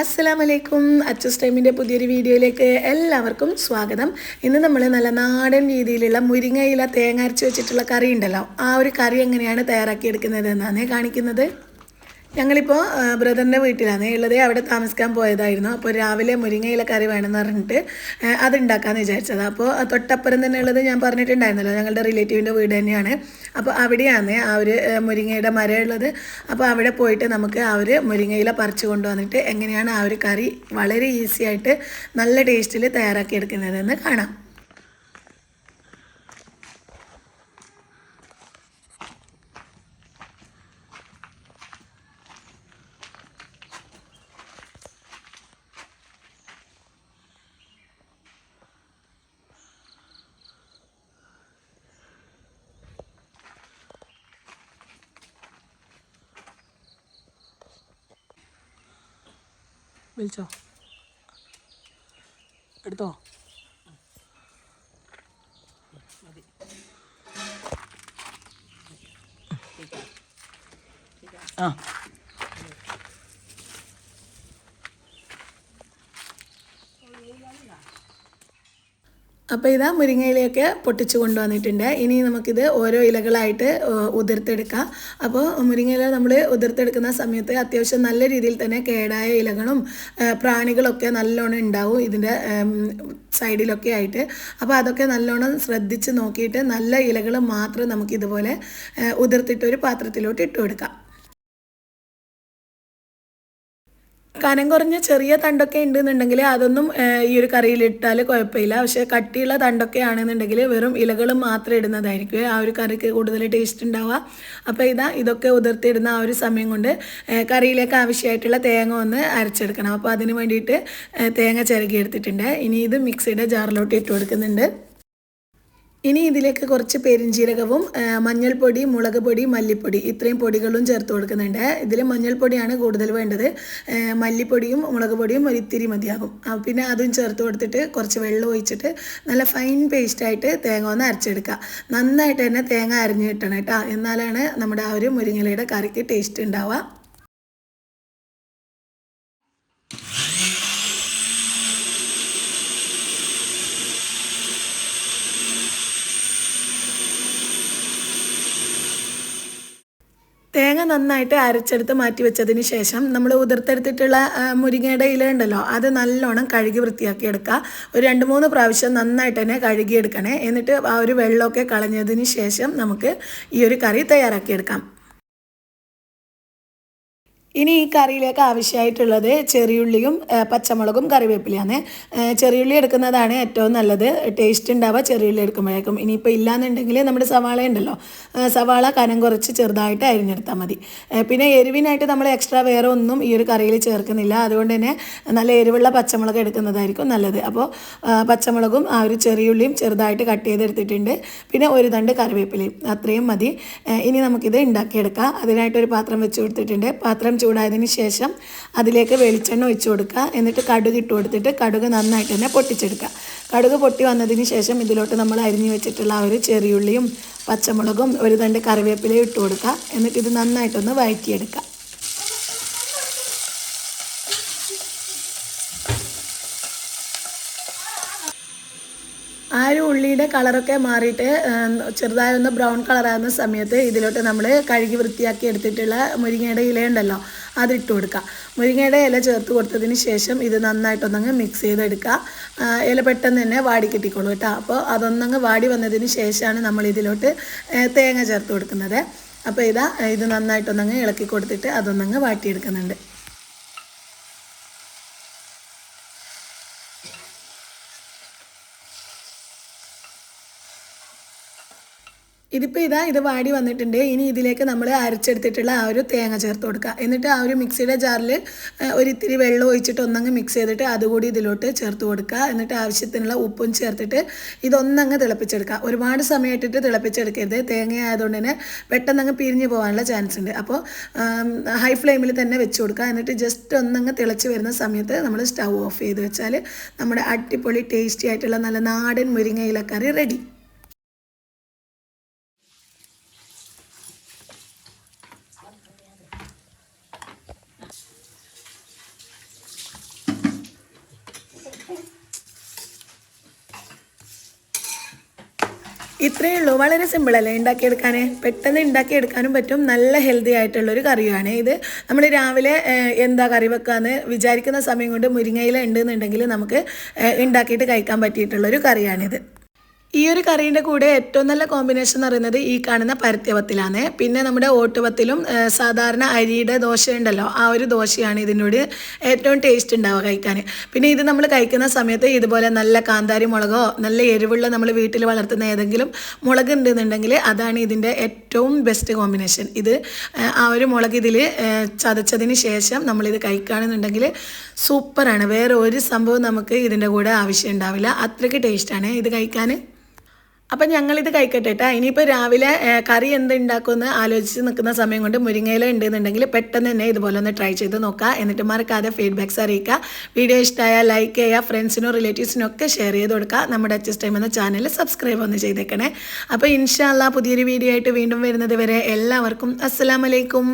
അസ്സലാമലൈക്കും. അച്ചൂസ് ടൈമിൻ്റെ പുതിയൊരു വീഡിയോയിലേക്ക് എല്ലാവർക്കും സ്വാഗതം. ഇന്ന് നമ്മൾ നല്ല നാടൻ രീതിയിലുള്ള മുരിങ്ങയില തേങ്ങ അരച്ച് വെച്ചിട്ടുള്ള കറി ഉണ്ടല്ലോ, ആ ഒരു കറി എങ്ങനെയാണ് തയ്യാറാക്കിയെടുക്കുന്നത് എന്നാണ് കാണിക്കുന്നത്. ഞങ്ങളിപ്പോൾ ബ്രദറിൻ്റെ വീട്ടിലാണ് ഉള്ളത്. അവിടെ താമസിക്കാൻ പോയതായിരുന്നു. അപ്പോൾ രാവിലെ മുരിങ്ങയില കറി വേണമെന്ന് പറഞ്ഞിട്ട് അതുണ്ടാക്കാമെന്ന് വിചാരിച്ചത്. അപ്പോൾ തൊട്ടപ്പുറം തന്നെ ഉള്ളത് ഞാൻ പറഞ്ഞിട്ടുണ്ടായിരുന്നല്ലോ, ഞങ്ങളുടെ റിലേറ്റീവിൻ്റെ വീട് തന്നെയാണ്. അപ്പോൾ അവിടെയാണ് ആ ഒരു മുരിങ്ങയുടെ മരം ഉള്ളത്. അപ്പോൾ അവിടെ പോയിട്ട് നമുക്ക് ആ ഒരു മുരിങ്ങയില പറിച്ചു കൊണ്ടുവന്നിട്ട് എങ്ങനെയാണ് ആ ഒരു കറി വളരെ ഈസി ആയിട്ട് നല്ല ടേസ്റ്റിൽ തയ്യാറാക്കിയെടുക്കുന്നതെന്ന് കാണാം. വിളിച്ചോ, എടുത്തോ. ആ അപ്പോൾ ഇതാ മുരിങ്ങയിലയൊക്കെ പൊട്ടിച്ച് കൊണ്ടുവന്നിട്ടുണ്ട്. ഇനി നമുക്കിത് ഓരോ ഇലകളായിട്ട് ഉതിർത്തെടുക്കാം. അപ്പോൾ മുരിങ്ങയില നമ്മൾ ഉതിർത്തെടുക്കുന്ന സമയത്ത് അത്യാവശ്യം നല്ല രീതിയിൽ തന്നെ കേടായ ഇലകളും പ്രാണികളൊക്കെ നല്ലോണം ഉണ്ടാവും ഇതിൻ്റെ സൈഡിലൊക്കെ ആയിട്ട്. അപ്പോൾ അതൊക്കെ നല്ലോണം ശ്രദ്ധിച്ച് നോക്കിയിട്ട് നല്ല ഇലകൾ മാത്രം നമുക്കിതുപോലെ ഉതിർത്തിട്ടൊരു പാത്രത്തിലോട്ട് ഇട്ട് കൊടുക്കാം. കനം കുറഞ്ഞ ചെറിയ തണ്ടൊക്കെ ഉണ്ടെന്നുണ്ടെങ്കിൽ അതൊന്നും ഈ ഒരു കറിയിലിട്ടാൽ കുഴപ്പമില്ല. പക്ഷേ കട്ടിയുള്ള തണ്ടൊക്കെ ആണെന്നുണ്ടെങ്കിൽ വെറും ഇലകൾ മാത്രം ഇടുന്നതായിരിക്കും ആ ഒരു കറിക്ക് കൂടുതൽ ടേസ്റ്റ് ഉണ്ടാവുക. അപ്പോൾ ഇതൊക്കെ ഉതിർത്തിടുന്ന ആ ഒരു സമയം കൊണ്ട് കറിയിലേക്ക് ആവശ്യമായിട്ടുള്ള തേങ്ങ ഒന്ന് അരച്ചെടുക്കണം. അപ്പോൾ അതിന് വേണ്ടിയിട്ട് തേങ്ങ ചിരകി എടുത്തിട്ടുണ്ട്. ഇനി ഇത് മിക്സിയുടെ ജാറിലോട്ട് ഇട്ട് കൊടുക്കുന്നുണ്ട്. ഇനി ഇതിലേക്ക് കുറച്ച് പെരിഞ്ജീരകവും മഞ്ഞൾപ്പൊടി, മുളക് പൊടി, മല്ലിപ്പൊടി ഇത്രയും പൊടികളും ചേർത്ത് കൊടുക്കുന്നുണ്ട്. ഇതിൽ മഞ്ഞൾപ്പൊടിയാണ് കൂടുതൽ വേണ്ടത്. മല്ലിപ്പൊടിയും മുളക് പൊടിയും ഒരിത്തിരി മതിയാകും. പിന്നെ അതും ചേർത്ത് കൊടുത്തിട്ട് കുറച്ച് വെള്ളം ഒഴിച്ചിട്ട് നല്ല ഫൈൻ പേസ്റ്റായിട്ട് തേങ്ങ ഒന്ന് അരച്ചെടുക്കുക. നന്നായിട്ട് തന്നെ തേങ്ങ അരിഞ്ഞ് കിട്ടണം കേട്ടോ, എന്നാലാണ് നമ്മുടെ ആ ഒരു മുരിങ്ങയിലയുടെ കറിക്ക് ടേസ്റ്റ് ഉണ്ടാവുക. തേങ്ങ നന്നായിട്ട് അരച്ചെടുത്ത് മാറ്റി വെച്ചതിന് ശേഷം നമ്മൾ ഉതിർത്തെടുത്തിട്ടുള്ള മുരിങ്ങയുടെ ഇല ഉണ്ടല്ലോ, അത് നല്ലോണം കഴുകി വൃത്തിയാക്കി എടുക്കുക. ഒരു 2-3 പ്രാവശ്യം നന്നായിട്ട് തന്നെ കഴുകിയെടുക്കണേ. എന്നിട്ട് ആ ഒരു വെള്ളമൊക്കെ കളഞ്ഞതിന് ശേഷം നമുക്ക് ഈ ഒരു കറി തയ്യാറാക്കിയെടുക്കാം. ഇനി ഈ കറിയിലേക്ക് ആവശ്യമായിട്ടുള്ളത് ചെറിയുള്ളിയും പച്ചമുളകും കറിവേപ്പിലയാണ്. ചെറിയുള്ളി എടുക്കുന്നതാണ് ഏറ്റവും നല്ലത്, ടേസ്റ്റ് ഉണ്ടാവുക ചെറിയുള്ളി എടുക്കുമ്പോഴേക്കും. ഇനിയിപ്പോൾ ഇല്ലയെന്നുണ്ടെങ്കിൽ നമ്മുടെ സവാള ഉണ്ടല്ലോ, സവാള കനം കുറച്ച് ചെറുതായിട്ട് അരിഞ്ഞെടുത്താൽ മതി. പിന്നെ എരിവിനായിട്ട് നമ്മൾ എക്സ്ട്രാ വേറെ ഒന്നും ഈ ഒരു കറിയിൽ ചേർക്കുന്നില്ല. അതുകൊണ്ട് തന്നെ നല്ല എരിവുള്ള പച്ചമുളക് എടുക്കുന്നതായിരിക്കും നല്ലത്. അപ്പോൾ പച്ചമുളകും ആ ഒരു ചെറിയുള്ളിയും ചെറുതായിട്ട് കട്ട് ചെയ്തെടുത്തിട്ടുണ്ട്. പിന്നെ ഒരു തണ്ട് കറിവേപ്പിലയും, അത്രയും മതി. ഇനി നമുക്കിത് ഉണ്ടാക്കിയെടുക്കാം. അതിനായിട്ടൊരു പാത്രം വെച്ച് കൊടുത്തിട്ടുണ്ട്. പാത്രം ചൂടായതിന് ശേഷം അതിലേക്ക് വെളിച്ചെണ്ണ ഒഴിച്ചു കൊടുക്കുക. എന്നിട്ട് കടുക് ഇട്ട് കൊടുത്തിട്ട് കടുക് നന്നായിട്ട് തന്നെ പൊട്ടിച്ചെടുക്കുക. കടുക് പൊട്ടി വന്നതിന് ശേഷം ഇതിലോട്ട് നമ്മൾ അരിഞ്ഞു വെച്ചിട്ടുള്ള ആ ഒരു ചെറിയുള്ളിയും പച്ചമുളകും ഒരു തണ്ട് കറിവേപ്പിലയും ഇട്ട് കൊടുക്കുക. എന്നിട്ട് ഇത് നന്നായിട്ടൊന്ന് വഴറ്റിയെടുക്കുക. ആ ഒരു ഉള്ളിയുടെ കളറൊക്കെ മാറിയിട്ട് ചെറുതായൊന്ന് ബ്രൗൺ കളറാകുന്ന സമയത്ത് ഇതിലോട്ട് നമ്മൾ കഴുകി വൃത്തിയാക്കി എടുത്തിട്ടുള്ള മുരിങ്ങയുടെ ഇല ഉണ്ടല്ലോ, അതിട്ട് കൊടുക്കുക. മുരിങ്ങയുടെ ഇല ചേർത്ത് കൊടുത്തതിന് ശേഷം ഇത് നന്നായിട്ടൊന്നങ്ങ് മിക്സ് ചെയ്തെടുക്കുക. ഇല പെട്ടെന്ന് തന്നെ വാടി കിട്ടിക്കോളൂ കേട്ടോ. അപ്പോൾ അതൊന്നങ്ങ് വാടി വന്നതിന് ശേഷമാണ് നമ്മൾ ഇതിലോട്ട് തേങ്ങ ചേർത്ത് കൊടുക്കുന്നത്. അപ്പോൾ ഇത് നന്നായിട്ടൊന്നങ്ങ് ഇളക്കി കൊടുത്തിട്ട് അതൊന്നങ്ങ് വാട്ടിയെടുക്കുന്നുണ്ട്. ഇതിപ്പോൾ ഇത് വാടി വന്നിട്ടുണ്ട്. ഇനി ഇതിലേക്ക് നമ്മൾ അരച്ചെടുത്തിട്ടുള്ള ആ ഒരു തേങ്ങ ചേർത്ത് കൊടുക്കുക. എന്നിട്ട് ആ ഒരു മിക്സിയുടെ ജാറിൽ ഒരിത്തിരി വെള്ളം ഒഴിച്ചിട്ട് ഒന്നങ്ങ് മിക്സ് ചെയ്തിട്ട് അതുകൂടി ഇതിലോട്ട് ചേർത്ത് കൊടുക്കുക. എന്നിട്ട് ആവശ്യത്തിനുള്ള ഉപ്പും ചേർത്തിട്ട് ഇതൊന്നങ്ങ് തിളപ്പിച്ചെടുക്കുക. ഒരുപാട് സമയമായിട്ടിട്ട് തിളപ്പിച്ചെടുക്കരുത്, തേങ്ങ ആയതുകൊണ്ട് തന്നെ പെട്ടെന്നങ്ങ് പിരിഞ്ഞ് പോകാനുള്ള ചാൻസ് ഉണ്ട്. അപ്പോൾ ഹൈ ഫ്ലെയിമിൽ തന്നെ വെച്ച് കൊടുക്കുക. എന്നിട്ട് ജസ്റ്റ് ഒന്നങ്ങ് തിളച്ച് വരുന്ന സമയത്ത് നമ്മൾ സ്റ്റൗ ഓഫ് ചെയ്ത് വെച്ചാൽ നമ്മുടെ അടിപൊളി ടേസ്റ്റി ആയിട്ടുള്ള നല്ല നാടൻ മുരിങ്ങയിലക്കറി റെഡി. ഇത്രയേ ഉള്ളൂ. വളരെ സിമ്പിളല്ലേ ഉണ്ടാക്കിയെടുക്കാൻ. പെട്ടെന്ന് ഉണ്ടാക്കിയെടുക്കാനും പറ്റും. നല്ല ഹെൽത്തി ആയിട്ടുള്ളൊരു കറിയാണ് ഇത്. നമ്മൾ രാവിലെ എന്താ കറി വെക്കാമെന്ന് വിചാരിക്കുന്ന സമയം കൊണ്ട് മുരിങ്ങയില ഉണ്ടെന്നുണ്ടെങ്കിൽ നമുക്ക് ഉണ്ടാക്കിയിട്ട് കഴിക്കാൻ പറ്റിയിട്ടുള്ളൊരു കറിയാണിത്. ഈ ഒരു കറീൻ്റെ കൂടെ ഏറ്റവും നല്ല കോമ്പിനേഷൻ എന്ന് പറയുന്നത് ഈ കാണുന്ന പരത്തിയവത്തിലാണ്. പിന്നെ നമ്മുടെ ഓട്ടുവത്തിലും സാധാരണ അരിയുടെ ദോശ ഉണ്ടല്ലോ, ആ ഒരു ദോശയാണ് ഇതിനോട് ഏറ്റവും ടേസ്റ്റ് ഉണ്ടാവുക കഴിക്കാൻ. പിന്നെ ഇത് നമ്മൾ കഴിക്കുന്ന സമയത്ത് ഇതുപോലെ നല്ല കാന്താരി മുളകോ നല്ല എരിവുള്ള നമ്മൾ വീട്ടിൽ വളർത്തുന്ന ഏതെങ്കിലും മുളക് ഉണ്ടെന്നുണ്ടെങ്കിൽ അതാണ് ഇതിൻ്റെ ഏറ്റവും ബെസ്റ്റ് കോമ്പിനേഷൻ. ഇത് ആ ഒരു മുളക് ഇതിൽ ചതച്ചതിന് ശേഷം നമ്മളിത് കഴിക്കുകയാണെന്നുണ്ടെങ്കിൽ സൂപ്പറാണ്. വേറെ ഒരു സംഭവം നമുക്ക് ഇതിൻ്റെ കൂടെ ആവശ്യം ഉണ്ടാവില്ല. അത്രയ്ക്ക് ടേസ്റ്റാണ് ഇത് കഴിക്കാൻ. അപ്പം ഞങ്ങളിത് കഴിക്കട്ടെ കേട്ടോ. ഇനിയിപ്പോൾ രാവിലെ കറി എന്തുണ്ടാക്കുമെന്ന് ആലോചിച്ച് നിൽക്കുന്ന സമയം കൊണ്ട് മുരിങ്ങയില ഉണ്ടെന്നുണ്ടെങ്കിൽ പെട്ടെന്ന് തന്നെ ഇതുപോലെ ഒന്ന് ട്രൈ ചെയ്ത് നോക്കുക. എന്നിട്ട് മറക്കാതെ ഫീഡ്ബാക്ക്സ് അറിയിക്കുക. വീഡിയോ ഇഷ്ടമായാൽ ലൈക്ക് ചെയ്യുക, ഫ്രണ്ട്സിനും റിലേറ്റീവ്സിനും ഒക്കെ ഷെയർ ചെയ്ത് കൊടുക്കുക. നമ്മുടെ HS ടൈം എന്ന ചാനൽ സബ്സ്ക്രൈബ് ഒന്ന് ചെയ്തേക്കണേ. അപ്പോൾ ഇൻഷാ അല്ലാ പുതിയൊരു വീഡിയോ ആയിട്ട് വീണ്ടും വരുന്നത് വരെ എല്ലാവർക്കും അസ്സലാമു അലൈക്കും.